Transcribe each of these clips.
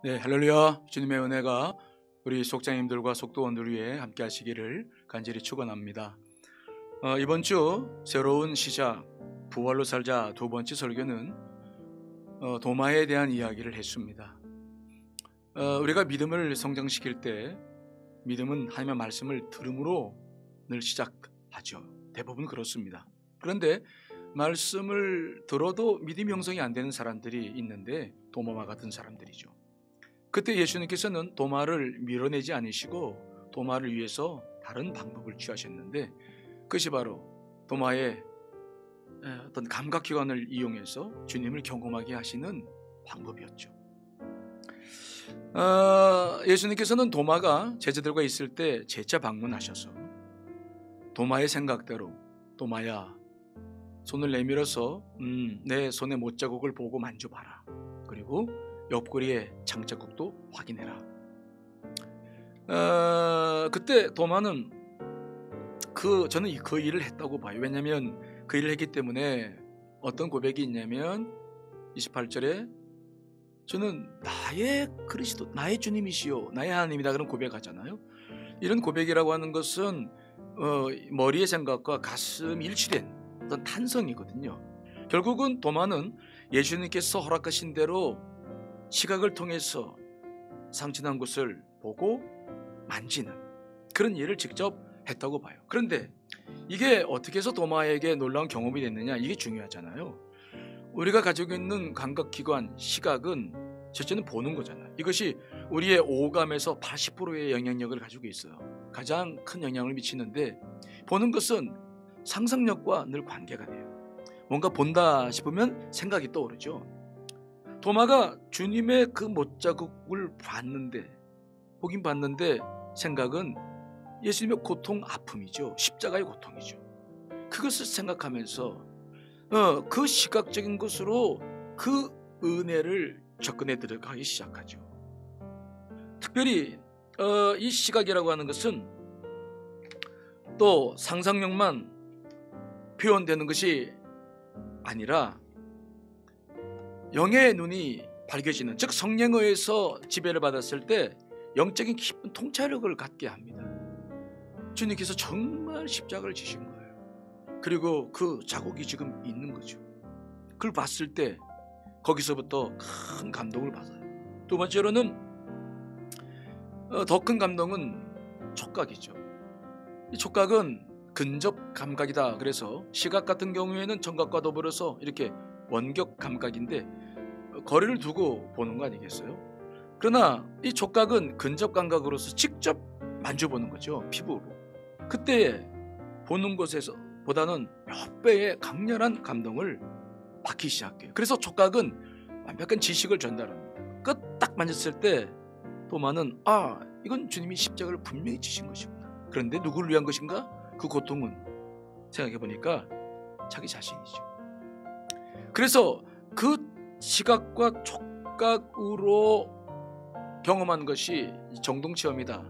네, 할렐루야. 주님의 은혜가 우리 속장님들과 속도원들 위해 함께 하시기를 간절히 축원합니다. 이번 주 새로운 시작, 부활로 살자 두 번째 설교는 도마에 대한 이야기를 했습니다. 우리가 믿음을 성장시킬 때 믿음은 하나님의 말씀을 들음으로 늘 시작하죠. 대부분 그렇습니다. 그런데 말씀을 들어도 믿음이 형성이 안 되는 사람들이 있는데 도마와 같은 사람들이죠. 그때 예수님께서는 도마를 밀어내지 않으시고 도마를 위해서 다른 방법을 취하셨는데, 그것이 바로 도마의 어떤 감각기관을 이용해서 주님을 경험하게 하시는 방법이었죠. 예수님께서는 도마가 제자들과 있을 때 재차 방문하셔서 도마의 생각대로, 도마야, 손을 내밀어서 내 손의 못자국을 보고 만져봐라. 그리고 옆구리의 장자국도 확인해라. 그때 도마는 저는 그 일을 했다고 봐요. 왜냐하면 그 일을 했기 때문에 어떤 고백이 있냐면 28절에 저는 나의 그리스도, 나의 주님이시요, 나의 하나님이다, 그런 고백하잖아요. 이런 고백이라고 하는 것은 머리의 생각과 가슴이 일치된 어떤 탄성이거든요. 결국은 도마는 예수님께서 허락하신 대로 시각을 통해서 상처난 곳을 보고 만지는 그런 일을 직접 했다고 봐요. 그런데 이게 어떻게 해서 도마에게 놀라운 경험이 됐느냐, 이게 중요하잖아요. 우리가 가지고 있는 감각기관, 시각은 첫째는 보는 거잖아요. 이것이 우리의 오감에서 80%의 영향력을 가지고 있어요. 가장 큰 영향을 미치는데, 보는 것은 상상력과 늘 관계가 돼요. 뭔가 본다 싶으면 생각이 떠오르죠. 도마가 주님의 그 못자국을 보긴 봤는데 생각은 예수님의 고통, 아픔이죠. 십자가의 고통이죠. 그것을 생각하면서 그 시각적인 것으로 그 은혜를 접근해 들어가기 시작하죠. 특별히 이 시각이라고 하는 것은 또 상상력만 표현되는 것이 아니라 영의 눈이 밝혀지는, 즉 성령에 의해서 지배를 받았을 때 영적인 깊은 통찰력을 갖게 합니다. 주님께서 정말 십자가를 지신 거예요. 그리고 그 자국이 지금 있는 거죠. 그걸 봤을 때 거기서부터 큰 감동을 받아요. 두 번째로는 더 큰 감동은 촉각이죠. 이 촉각은 근접 감각이다. 그래서 시각 같은 경우에는 청각과 더불어서 이렇게 원격 감각인데 거리를 두고 보는 거 아니겠어요? 그러나 이 촉각은 근접 감각으로서 직접 만져보는 거죠. 피부로. 그때 보는 곳에서 보다는 몇 배의 강렬한 감동을 받기 시작해요. 그래서 촉각은 완벽한 지식을 전달합니다. 그 딱 만졌을 때 도마는 이건 주님이 십자가를 분명히 지신 것이구나. 그런데 누구를 위한 것인가? 그 고통은 생각해보니까 자기 자신이죠. 그래서 그 시각과 촉각으로 경험한 것이 정동체험이다.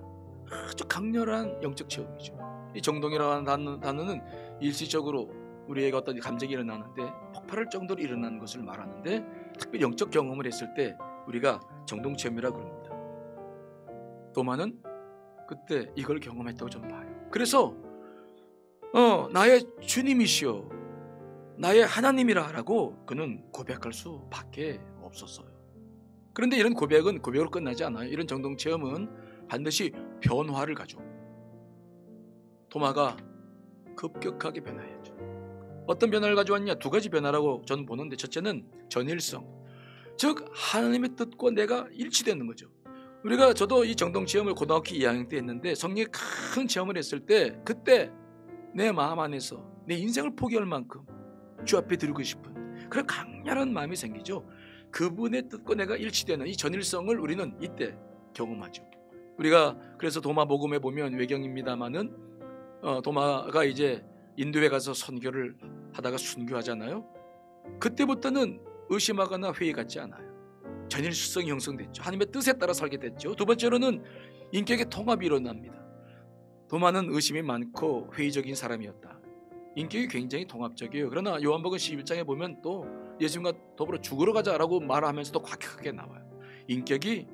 아주 강렬한 영적 체험이죠. 이 정동이라는 단어는 일시적으로 우리에게 어떤 감정이 일어나는데 폭발할 정도로 일어나는 것을 말하는데, 특별히 영적 경험을 했을 때 우리가 정동체험이라고 그럽니다. 도마는 그때 이걸 경험했다고 저는 봐요. 그래서 나의 주님이시여, 나의 하나님이라 라고 그는 고백할 수밖에 없었어요. 그런데 이런 고백은 고백으로 끝나지 않아요. 이런 정동체험은 반드시 변화를 가져옵니다. 도마가 급격하게 변화했죠. 어떤 변화를 가져왔냐? 두 가지 변화라고 저는 보는데, 첫째는 전일성, 즉 하나님의 뜻과 내가 일치되는 거죠. 저도 이 정동체험을 고등학교 2학년 때 했는데, 성령의 큰 체험을 했을 때 그때 내 마음 안에서 내 인생을 포기할 만큼 주 앞에 드리고 싶은 그런 강렬한 마음이 생기죠. 그분의 뜻과 내가 일치되는 이 전일성을 우리는 이때 경험하죠. 우리가 그래서 도마 복음에 보면, 외경입니다마는 도마가 이제 인도에 가서 선교를 하다가 순교하잖아요. 그때부터는 의심하거나 회의 같지 않아요. 전일성이 형성됐죠. 하나님의 뜻에 따라 살게 됐죠. 두 번째로는 인격의 통합이 일어납니다. 도마는 의심이 많고 회의적인 사람이었다. 인격이 굉장히 통합적이에요. 그러나 요한복음 11장에 보면 또 예수님과 더불어 죽으러 가자라고 말하면서도 과격하게 나와요. 인격이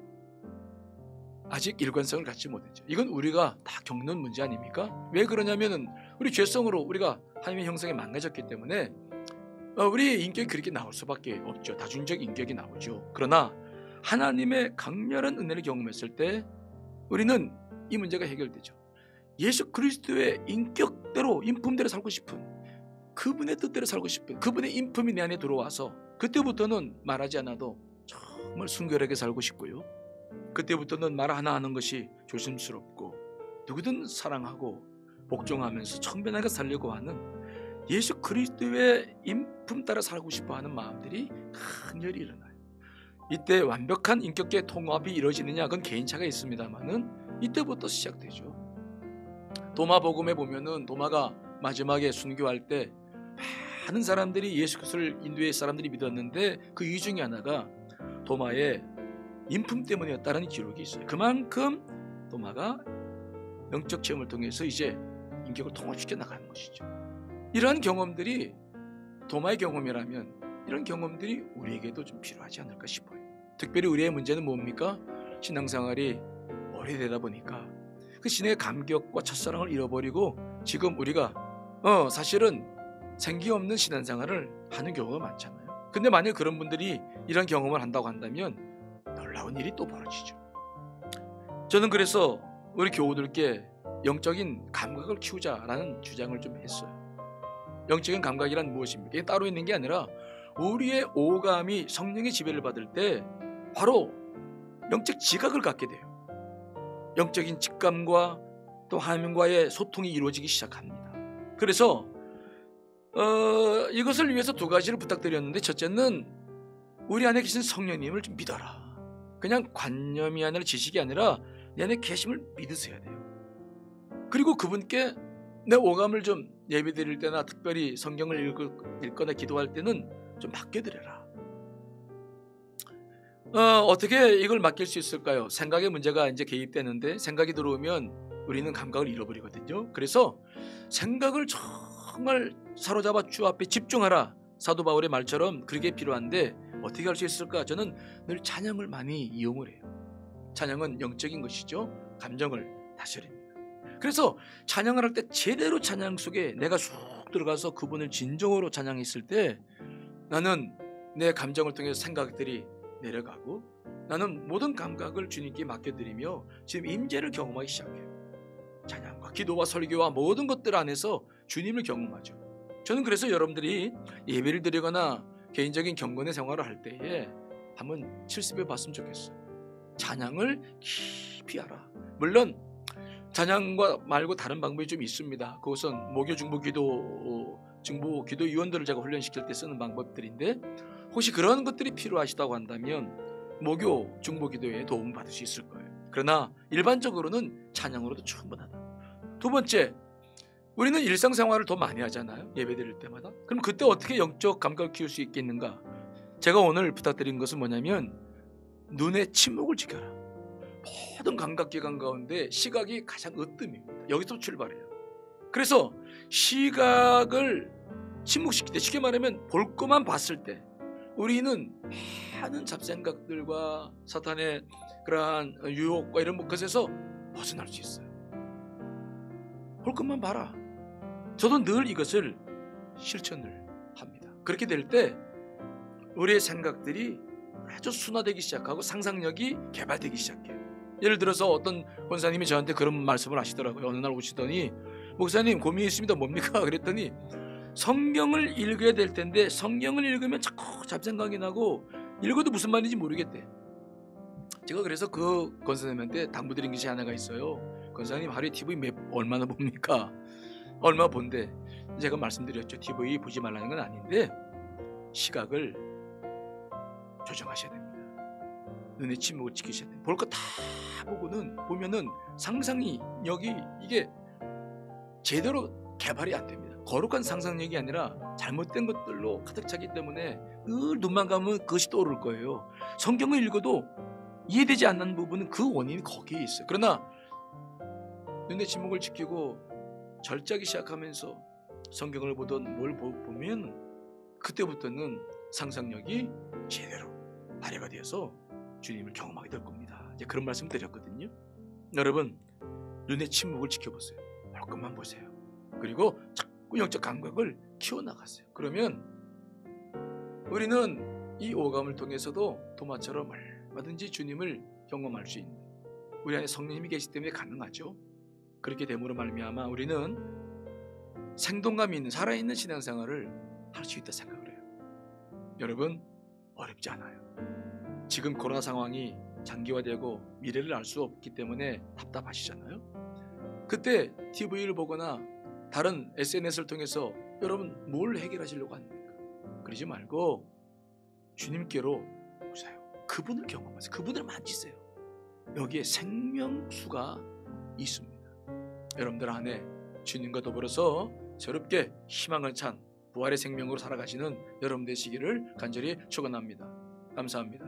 아직 일관성을 갖지 못했죠. 이건 우리가 다 겪는 문제 아닙니까? 왜 그러냐면은 우리 죄성으로 우리가 하나님의 형상이 망가졌기 때문에 우리의 인격이 그렇게 나올 수밖에 없죠. 다중적 인격이 나오죠. 그러나 하나님의 강렬한 은혜를 경험했을 때 우리는 이 문제가 해결되죠. 예수 그리스도의 인격대로, 인품대로 살고 싶은, 그분의 뜻대로 살고 싶은, 그분의 인품이 내 안에 들어와서 그때부터는 말하지 않아도 정말 순결하게 살고 싶고요. 그때부터는 말 하나 하는 것이 조심스럽고 누구든 사랑하고 복종하면서 청변하게 살려고 하는 예수 그리스도의 인품 따라 살고 싶어하는 마음들이 강렬히 일어나요. 이때 완벽한 인격계 통합이 이루어지느냐, 그건 개인차가 있습니다만은 이때부터 시작되죠. 도마복음에 보면은 도마가 마지막에 순교할 때 많은 사람들이 예수 그리스도를 인도의 사람들이 믿었는데 그 이유 중에 하나가 도마의 인품 때문이었다는 기록이 있어요. 그만큼 도마가 영적 체험을 통해서 이제 인격을 통합시켜 나가는 것이죠. 이러한 경험들이 도마의 경험이라면 이런 경험들이 우리에게도 좀 필요하지 않을까 싶어요. 특별히 우리의 문제는 뭡니까? 신앙생활이 오래되다 보니까 그 신의 감격과 첫사랑을 잃어버리고 지금 우리가 사실은 생기 없는 신앙생활을 하는 경우가 많잖아요. 근데 만약 그런 분들이 이런 경험을 한다고 한다면 놀라운 일이 또 벌어지죠. 저는 그래서 우리 교우들께 영적인 감각을 키우자라는 주장을 좀 했어요. 영적인 감각이란 무엇입니까? 이게 따로 있는 게 아니라 우리의 오감이 성령의 지배를 받을 때 바로 영적 지각을 갖게 돼요. 영적인 직감과 또 하나님과의 소통이 이루어지기 시작합니다. 그래서 이것을 위해서 두 가지를 부탁드렸는데, 첫째는 우리 안에 계신 성령님을 좀 믿어라. 그냥 관념이 아니라 지식이 아니라 내 안에 계심을 믿으셔야 돼요. 그리고 그분께 내 오감을 좀 예배 드릴 때나 특별히 성경을 읽거나 기도할 때는 좀 맡겨드려라. 어떻게 이걸 맡길 수 있을까요? 생각의 문제가 이제 개입되는데 생각이 들어오면 우리는 감각을 잃어버리거든요. 그래서 생각을 정말 사로잡아 주 앞에 집중하라. 사도 바울의 말처럼 그게 필요한데 어떻게 할 수 있을까? 저는 늘 찬양을 많이 이용을 해요. 찬양은 영적인 것이죠. 감정을 다스립니다. 그래서 찬양을 할 때 제대로 찬양 속에 내가 쑥 들어가서 그분을 진정으로 찬양했을 때 나는 내 감정을 통해서 생각들이 내려가고 나는 모든 감각을 주님께 맡겨드리며 지금 임재를 경험하기 시작해요. 찬양과 기도와 설교와 모든 것들 안에서 주님을 경험하죠. 저는 그래서 여러분들이 예배를 드리거나 개인적인 경건의 생활을 할 때에 한번 실습해 봤으면 좋겠어요. 찬양을 깊이 하라. 물론 찬양과 말고 다른 방법이 좀 있습니다. 그것은 모교 중보 기도위원들을 제가 훈련시킬 때 쓰는 방법들인데, 혹시 그런 것들이 필요하시다고 한다면 모교 중보 기도에 도움을 받을 수 있을 거예요. 그러나 일반적으로는 찬양으로도 충분하다. 두 번째, 우리는 일상생활을 더 많이 하잖아요. 예배드릴 때마다. 그럼 그때 어떻게 영적 감각을 키울 수 있겠는가? 제가 오늘 부탁드린 것은 뭐냐면 눈의 침묵을 지켜라. 모든 감각기관 가운데 시각이 가장 으뜸입니다. 여기서 출발해요. 그래서 시각을 침묵시킬 때, 쉽게 말하면 볼 것만 봤을 때 우리는 많은 잡생각들과 사탄의 그러한 유혹과 이런 것에서 벗어날 수 있어요. 볼 것만 봐라. 저도 늘 이것을 실천을 합니다. 그렇게 될 때 우리의 생각들이 아주 순화되기 시작하고 상상력이 개발되기 시작해요. 예를 들어서 어떤 권사님이 저한테 그런 말씀을 하시더라고요. 어느 날 오시더니 목사님 고민이 있습니다. 뭡니까? 그랬더니 성경을 읽어야 될 텐데 성경을 읽으면 자꾸 잡생각이 나고 읽어도 무슨 말인지 모르겠대. 제가 그래서 그 권사님한테 당부드린 것이 하나가 있어요. 권사님 하루에 TV 얼마나 봅니까? 얼마 본데? 제가 말씀드렸죠. TV 보지 말라는 건 아닌데 시각을 조정하셔야 됩니다. 눈의 침묵을 지키셔야 돼요. 볼 거 다 보면은 상상력이 이게 제대로 개발이 안 됩니다. 거룩한 상상력이 아니라 잘못된 것들로 가득 차기 때문에 늘 눈만 감으면 그것이 떠오를 거예요. 성경을 읽어도 이해되지 않는 부분은 그 원인이 거기에 있어요. 그러나 눈의 침묵을 지키고 절제하기 시작하면서 성경을 보든 뭘 보면 그때부터는 상상력이 제대로 발휘가 되어서 주님을 경험하게 될 겁니다. 이제 그런 말씀 드렸거든요. 여러분, 눈의 침묵을 지켜보세요. 볼 것만 보세요. 그리고 자꾸 영적 감각을 키워나가세요. 그러면 우리는 이 오감을 통해서도 도마처럼 얼마든지 주님을 경험할 수 있는, 우리 안에 성령님이 계시기 때문에 가능하죠. 그렇게 됨으로 말미암아 우리는 생동감 있는 살아있는 신앙생활을 할 수 있다 생각을 해요. 여러분, 어렵지 않아요. 지금 코로나 상황이 장기화되고 미래를 알 수 없기 때문에 답답하시잖아요. 그때 TV를 보거나 다른 SNS를 통해서 여러분 뭘 해결하시려고 합니까? 그러지 말고 주님께로 오세요. 그분을 경험하세요. 그분을 만지세요. 여기에 생명수가 있습니다. 여러분들 안에 주님과 더불어서 새롭게 희망을 찬 부활의 생명으로 살아가시는 여러분 되시기를 간절히 축원합니다. 감사합니다.